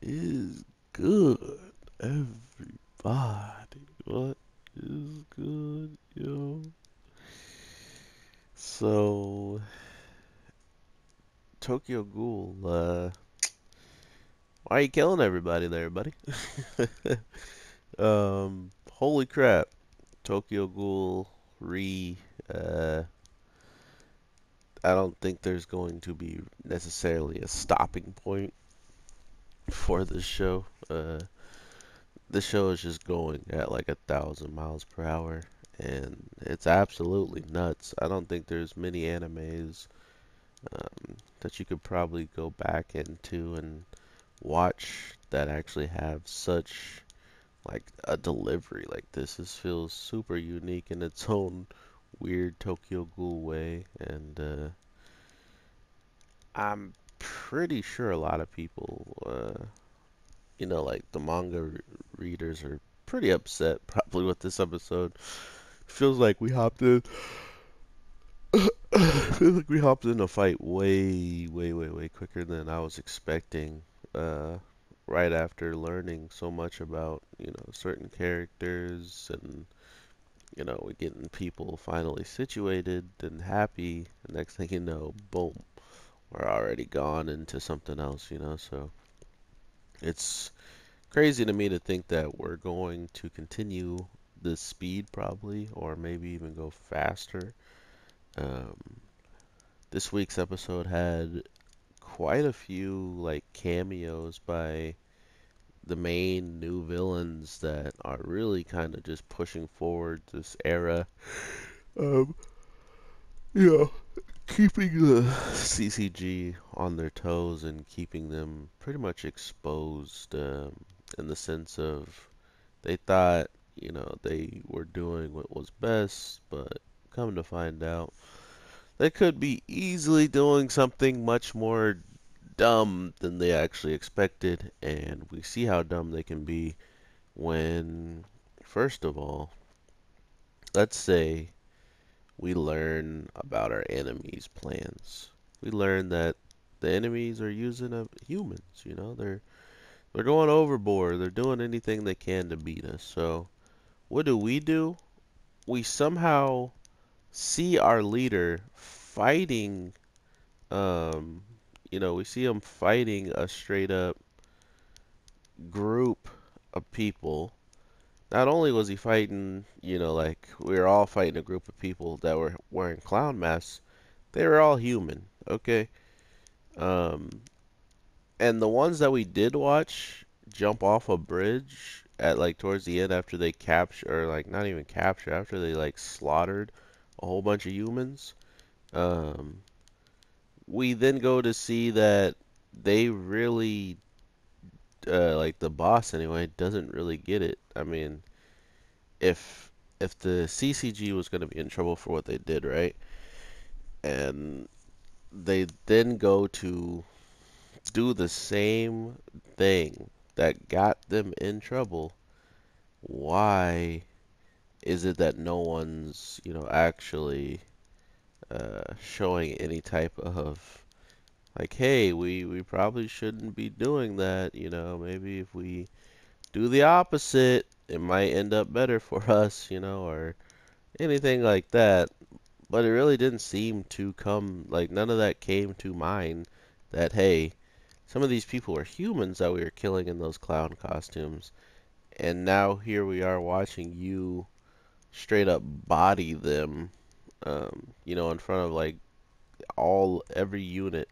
is good, everybody? What is good, yo? So, Tokyo Ghoul, why are you killing everybody there, buddy? Holy crap. Tokyo Ghoul uh, I don't think there's going to be necessarily a stopping point for this show. This show is just going at like 1,000 miles per hour, and it's absolutely nuts. I don't think there's many animes that you could probably go back into and watch that actually have such like a delivery like this. This feels super unique in its own weird Tokyo Ghoul way, and I'm pretty sure a lot of people, like the manga readers are pretty upset probably with this episode. Feels like we hopped in. Feels like we hopped in a fight way, way, way, way quicker than I was expecting. Uh, right after learning so much about, certain characters and, we getting people finally situated and happy. The next thing you know, boom, we're already gone into something else, So it's crazy to me to think that we're going to continue this speed probably, or maybe even go faster. Um, this week's episode had quite a few like cameos by the main new villains that are really kind of just pushing forward this era. Um, yeah, keeping the CCG on their toes and keeping them pretty much exposed, in the sense of they thought, they were doing what was best, but come to find out, they could be easily doing something much more dumb than they actually expected, and we see how dumb they can be when, first of all, let's say we learn about our enemies' plans. We learn that the enemies are using humans, they're going overboard, they're doing anything they can to beat us. So, what do? We somehow see our leader fighting, um, we see him fighting a straight up group of people. Not only was he fighting, like we were all fighting a group of people that were wearing clown masks, they were all human, okay? Um, and the ones that we did watch jump off a bridge at like towards the end after they capture, or like not even capture, after they like slaughtered a whole bunch of humans. Um, we then go to see that they really, like the boss anyway, doesn't really get it. I mean, if the CCG was going to be in trouble for what they did, right? And they then go to do the same thing that got them in trouble, why is it that no one's, actually showing any type of like, hey, we probably shouldn't be doing that, maybe if we do the opposite, it might end up better for us, or anything like that. But it really didn't seem to come, like, none of that came to mind that, hey, some of these people were humans that we were killing in those clown costumes. And now here we are watching you straight up body them, in front of like every unit,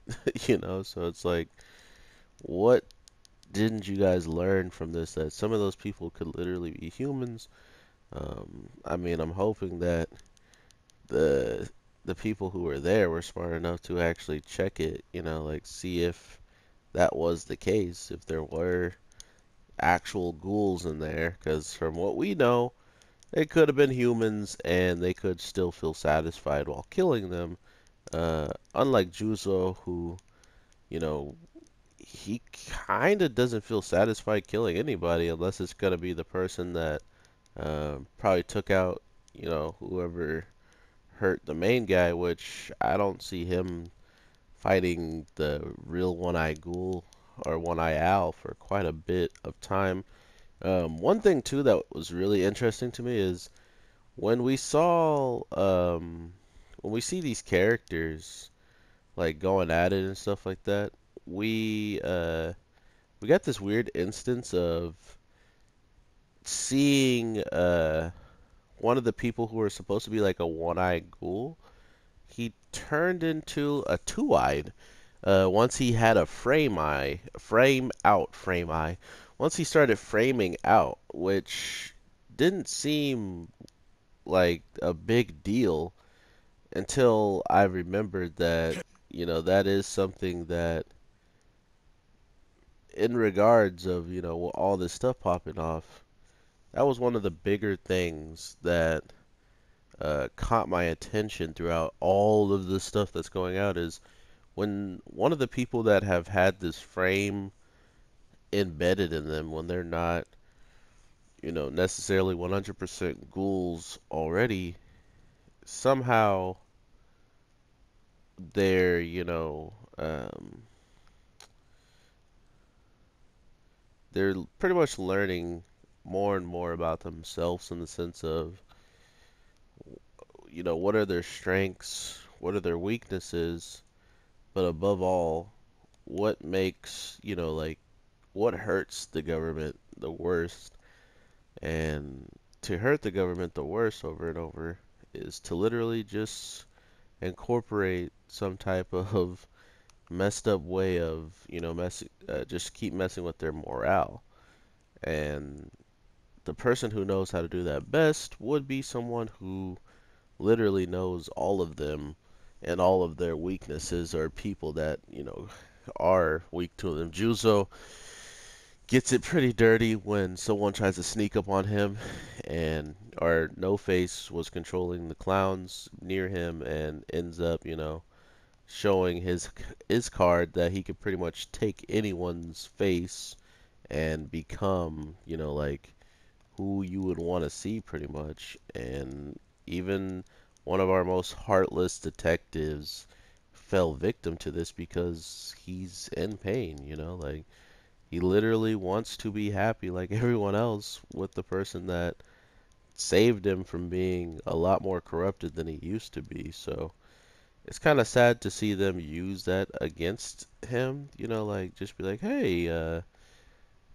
So it's like, what didn't you guys learn from this? That some of those people could literally be humans. I mean, I'm hoping that the the people who were there were smart enough to actually check it, like see if that was the case, if there were actual ghouls in there, because from what we know, they could have been humans and they could still feel satisfied while killing them. Unlike Juzo, who, you know, he kind of doesn't feel satisfied killing anybody unless it's going to be the person that probably took out, whoever hurt the main guy, which I don't see him fighting the real one-eyed ghoul or One Eye Owl for quite a bit of time. One thing too that was really interesting to me is when we saw when we see these characters like going at it and stuff like that, we uh we got this weird instance of seeing one of the people who were supposed to be like a one-eyed ghoul. He turned into a two-eyed. Once he had a frame eye. Once he started framing out, which didn't seem like a big deal until I remembered that, that is something that, in regards of, all this stuff popping off, that was one of the bigger things that caught my attention throughout all of the stuff that's going out is when one of the people that have had this frame embedded in them when they're not, necessarily 100% ghouls already, somehow they're, they're pretty much learning more and more about themselves in the sense of, what are their strengths, what are their weaknesses, but above all, what makes, like, what hurts the government the worst. And to hurt the government the worst over and over is to literally just incorporate some type of messed up way of, just keep messing with their morale. And the person who knows how to do that best would be someone who literally knows all of them and all of their weaknesses are people that, are weak to them. Juzo gets it pretty dirty when someone tries to sneak up on him, and our No Face was controlling the clowns near him and ends up, showing his card that he could pretty much take anyone's face and become, like who you would want to see pretty much. And even one of our most heartless detectives fell victim to this because he's in pain, like he literally wants to be happy like everyone else with the person that saved him from being a lot more corrupted than he used to be. So it's kind of sad to see them use that against him, like just be like, hey,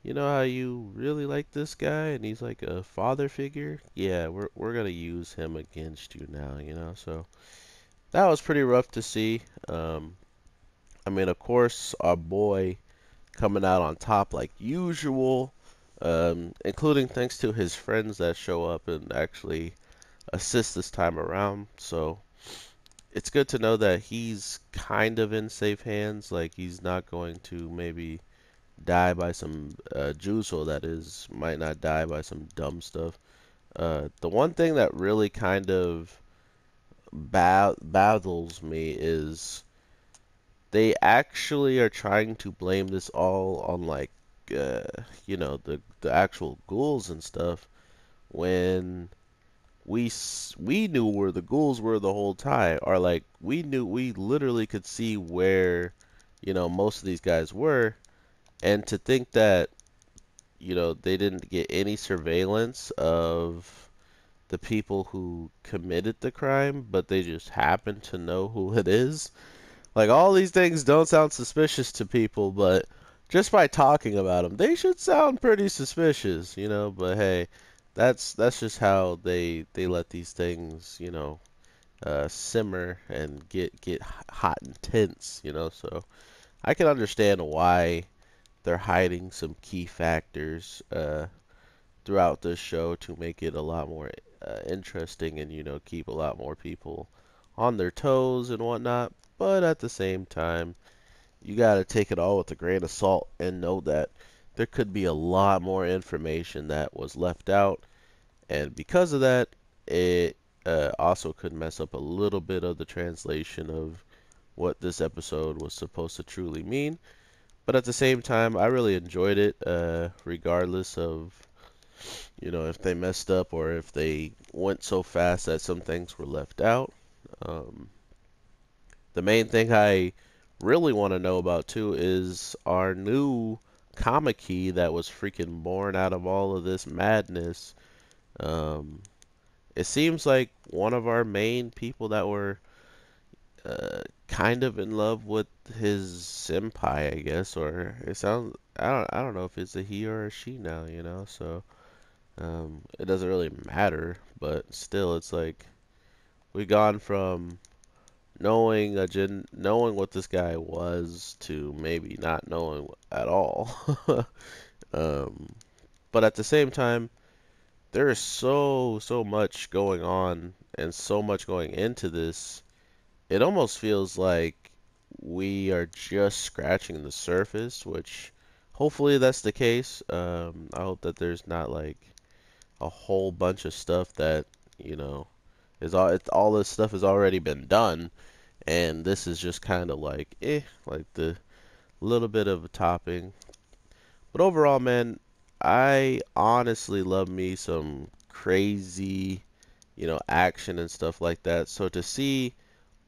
you know how you really like this guy and he's like a father figure? Yeah, we're gonna use him against you now, So that was pretty rough to see. I mean, of course, our boy coming out on top like usual, including thanks to his friends that show up and actually assist this time around. So it's good to know that he's kind of in safe hands. Like he's not going to maybe die by some Juzo that is might not die by some dumb stuff. The one thing that really kind of baffles me is they actually are trying to blame this all on like uh, the actual ghouls and stuff when we knew where the ghouls were the whole time, or like we literally could see where most of these guys were, and to think that they didn't get any surveillance of the people who committed the crime, but they just happen to know who it is. Like all these things don't sound suspicious to people, but just by talking about them, they should sound pretty suspicious, But hey, that's just how they let these things, simmer and get hot and tense, So I can understand why they're hiding some key factors throughout this show to make it a lot more interesting and keep a lot more people on their toes and whatnot. But at the same time, you got to take it all with a grain of salt and know that there could be a lot more information that was left out, and because of that, it also could mess up a little bit of the translation of what this episode was supposed to truly mean. But at the same time, I really enjoyed it, regardless of if they messed up or if they went so fast that some things were left out. Um, the main thing I really want to know about too is our new Kamiki that was freaking born out of all of this madness. Um, it seems like one of our main people that were kind of in love with his senpai, I guess, or it sounds I don't know if it's a he or a she now, you know. So it doesn't really matter, but still, it's like we gone from knowing what this guy was to maybe not knowing at all. um, but at the same time, there is so much going on and so much going into this. It almost feels like we are just scratching the surface, which hopefully that's the case. I hope that there's not like a whole bunch of stuff that, you know, all this stuff has already been done, and this is just kind of like, like the little bit of a topping. But overall, man, I honestly love me some crazy, action and stuff like that. So to see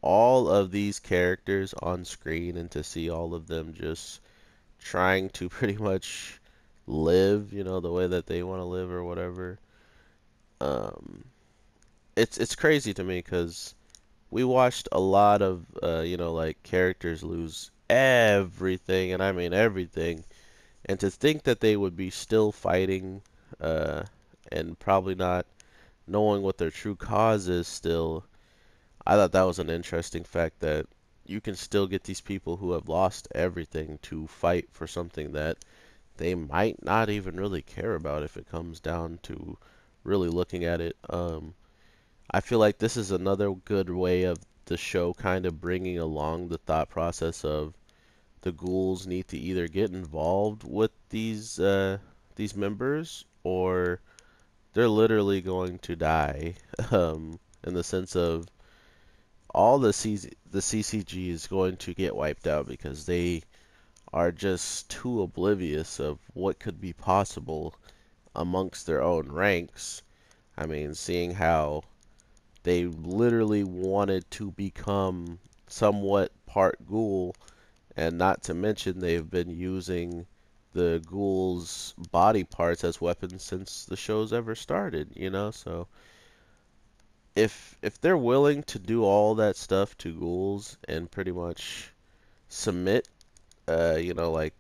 all of these characters on screen and to see all of them just trying to pretty much live, the way that they want to live or whatever, um, it's crazy to me because we watched a lot of like characters lose everything, and I mean everything, and to think that they would be still fighting, uh, and probably not knowing what their true cause is still, I thought that was an interesting fact that you can still get these people who have lost everything to fight for something that they might not even really care about if it comes down to really looking at it. I feel like this is another good way of the show kind of bringing along the thought process of the ghouls need to either get involved with these members or they're literally going to die. In the sense of all the CCG is going to get wiped out because they are just too oblivious of what could be possible amongst their own ranks. I mean, seeing how they literally wanted to become somewhat part ghoul, and not to mention they've been using the ghouls' body parts as weapons since the show's ever started, So if they're willing to do all that stuff to ghouls and pretty much submit, like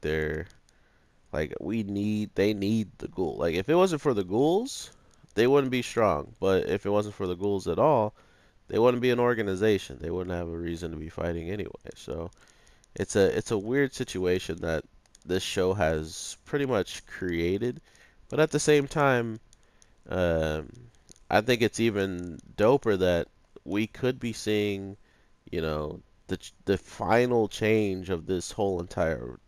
they need the ghoul. Like if it wasn't for the ghouls, they wouldn't be strong. But if it wasn't for the ghouls at all, they wouldn't be an organization. They wouldn't have a reason to be fighting anyway. So it's a weird situation that this show has pretty much created. But at the same time, um, I think it's even doper that we could be seeing, you know, the final change of this whole entire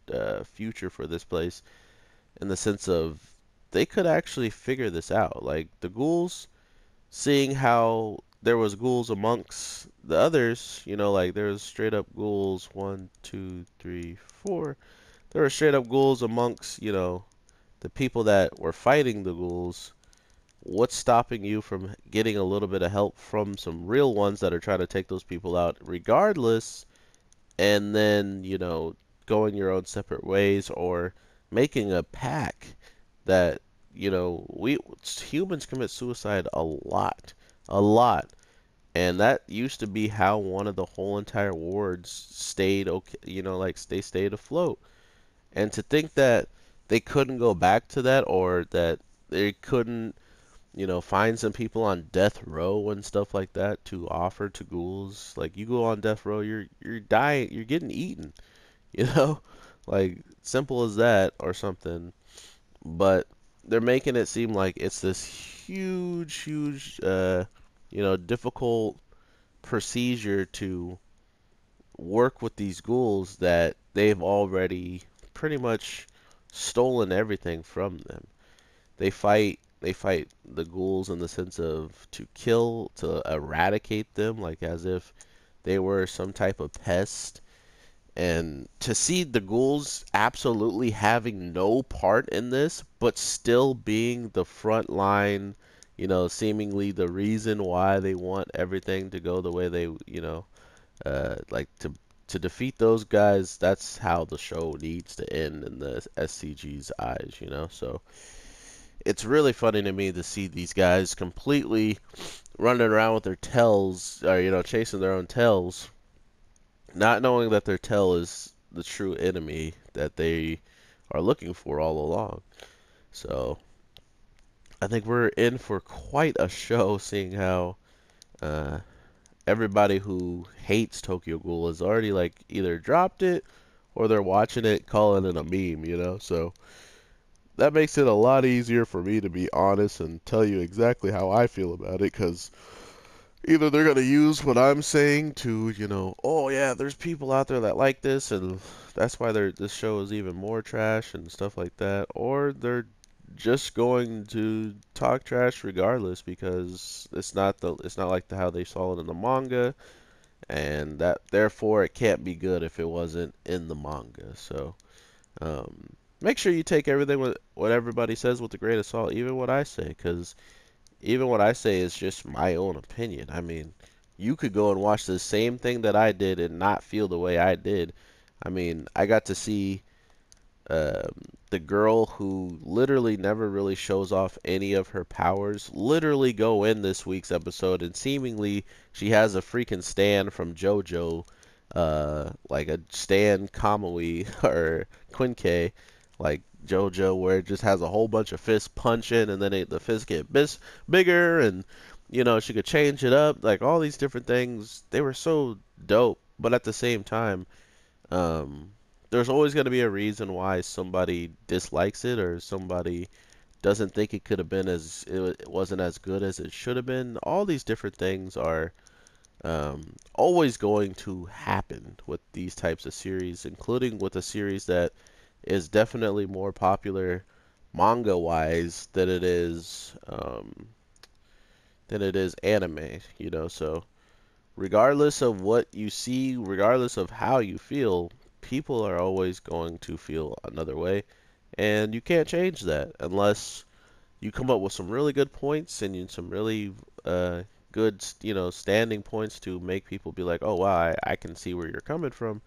future for this place in the sense of they could actually figure this out. Like the ghouls, seeing how there was ghouls amongst the others, like there was straight up ghouls, one, two, three, four. There were straight up ghouls amongst, the people that were fighting the ghouls. What's stopping you from getting a little bit of help from some real ones that are trying to take those people out regardless, and then, going your own separate ways or making a pack that, we humans commit suicide a lot. And that used to be how one of the whole entire wards stayed okay, like they stayed afloat. And to think that they couldn't go back to that or that they couldn't, find some people on death row and stuff like that to offer to ghouls. Like you go on death row, you're dying, you're getting eaten, you know? Like simple as that or something. But they're making it seem like it's this huge difficult procedure to work with these ghouls that they've already pretty much stolen everything from them. They fight the ghouls in the sense of to kill, to eradicate them, like as if they were some type of pest. And to see the ghouls absolutely having no part in this, but still being the front line, seemingly the reason why they want everything to go the way they, like to to defeat those guys, that's how the show needs to end in the SCG's eyes, you know? So it's really funny to me to see these guys completely running around with their tails, or, chasing their own tails, not knowing that their tail is the true enemy that they are looking for all along. So I think we're in for quite a show, seeing how uh, everybody who hates Tokyo Ghoul has already like either dropped it or they're watching it, calling it a meme, you know? So that makes it a lot easier for me to be honest and tell you exactly how I feel about it, because either they're going to use what I'm saying to, oh yeah, there's people out there that like this and that's why this show is even more trash and stuff like that, or they're just going to talk trash regardless because it's not like how they saw it in the manga, and that therefore it can't be good if it wasn't in the manga. So make sure you take everything with what everybody says with a grain of salt, even what I say, because even what I say is just my own opinion. I mean, you could go and watch the same thing that I did and not feel the way I did. I mean, I got to see um, the girl who literally never really shows off any of her powers literally go in this week's episode, and seemingly she has a freaking stand from JoJo, like a stand Kamui or Quinke, like JoJo, where it just has a whole bunch of fists punching, and then the fists get bigger, and she could change it up, like all these different things. They were so dope, but at the same time, um, there's always going to be a reason why somebody dislikes it or somebody doesn't think it could have been it wasn't as good as it should have been. All these different things are always going to happen with these types of series, including with a series that is definitely more popular manga-wise than it is anime. So regardless of what you see, regardless of how you feel, people are always going to feel another way, and you can't change that unless you come up with some really good points and some really good, standing points to make people be like, oh wow, I can see where you're coming from.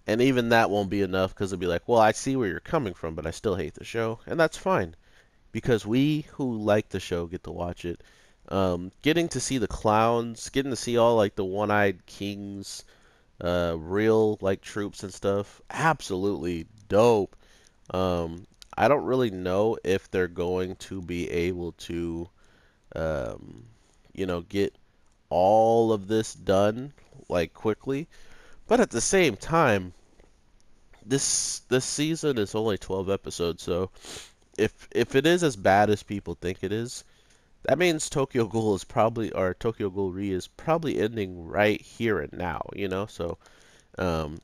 And even that won't be enough because it'll be like, well, I see where you're coming from, but I still hate the show, and that's fine because we who like the show get to watch it. Getting to see the clowns, getting to see all like the one-eyed kings, real like troops and stuff, absolutely dope. I don't really know if they're going to be able to, um, get all of this done like quickly, but at the same time, this season is only 12 episodes, so if it is as bad as people think it is, that means Tokyo Ghoul is probably, or Tokyo Ghoul Re is probably ending right here and now. So, um,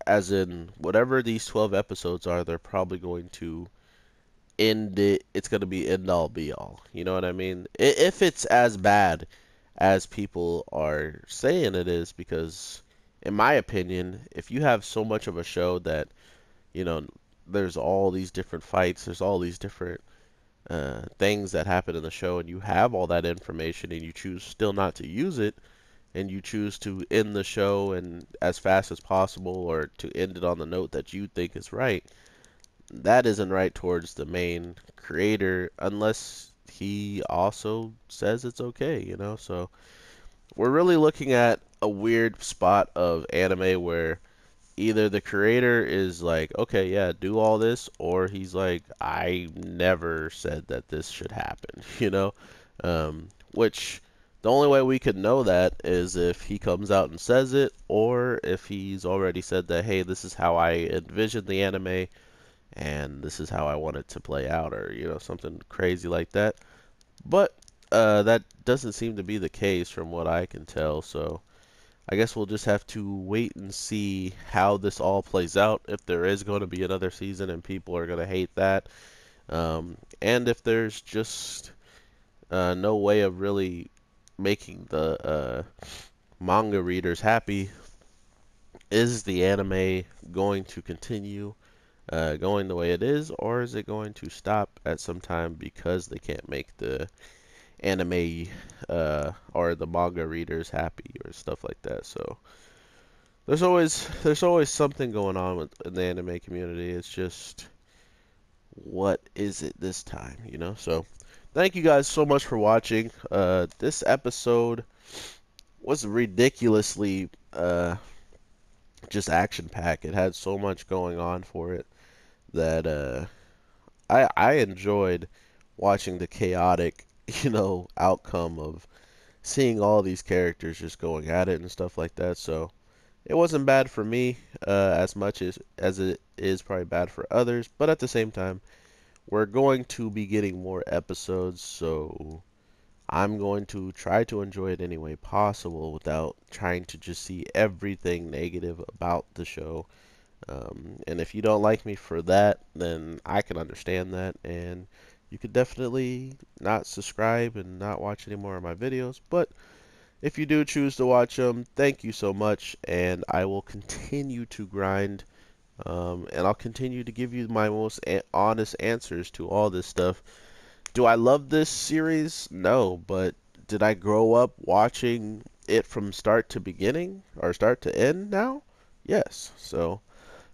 as in whatever these 12 episodes are, they're probably going to end it. It's going to be end all be all. You know what I mean? If it's as bad as people are saying it is, because in my opinion, if you have so much of a show that, you know, there's all these different fights, there's all these different things that happen in the show, and you have all that information, and you choose still not to use it, and you choose to end the show and as fast as possible, or to end it on the note that you think is right, that isn't right towards the main creator unless he also says it's okay. So we're really looking at a weird spot of anime where either the creator is like, okay, yeah, do all this, or he's like, I never said that this should happen, which the only way we could know that is if he comes out and says it, or if he's already said that, hey, this is how I envision the anime, and this is how I want it to play out, or, something crazy like that. But that doesn't seem to be the case from what I can tell, so I guess we'll just have to wait and see how this all plays out, if there is going to be another season and people are going to hate that, and if there's just no way of really making the manga readers happy. Is the anime going to continue going the way it is, or is it going to stop at some time because they can't make the anime or the manga readers happy or stuff like that? So there's always something going on with in the anime community. It's just what is it this time, you know? So thank you guys so much for watching. This episode was ridiculously just action packed. It had so much going on for it that I enjoyed watching the chaotic, outcome of seeing all these characters just going at it and stuff like that. So it wasn't bad for me as much as it is probably bad for others, but at the same time, we're going to be getting more episodes, so I'm going to try to enjoy it any way possible without trying to just see everything negative about the show. And if you don't like me for that, then I can understand that, and you could definitely not subscribe and not watch any more of my videos. But if you do choose to watch them, thank you so much, and I will continue to grind, and I'll continue to give you my most honest answers to all this stuff. Do I love this series? No, but did I grow up watching it from start to beginning or start to end now? Yes. So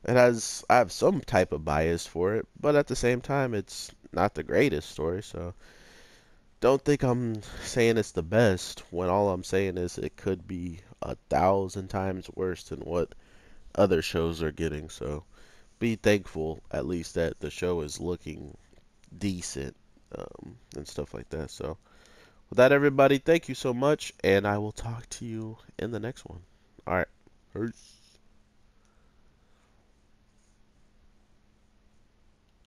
I have some type of bias for it, but at the same time, it's not the greatest story, so don't think I'm saying it's the best when all I'm saying is it could be 1,000 times worse than what other shows are getting. So be thankful at least that the show is looking decent, and stuff like that. So with that, everybody, thank you so much, and I will talk to you in the next one. All right. Peace.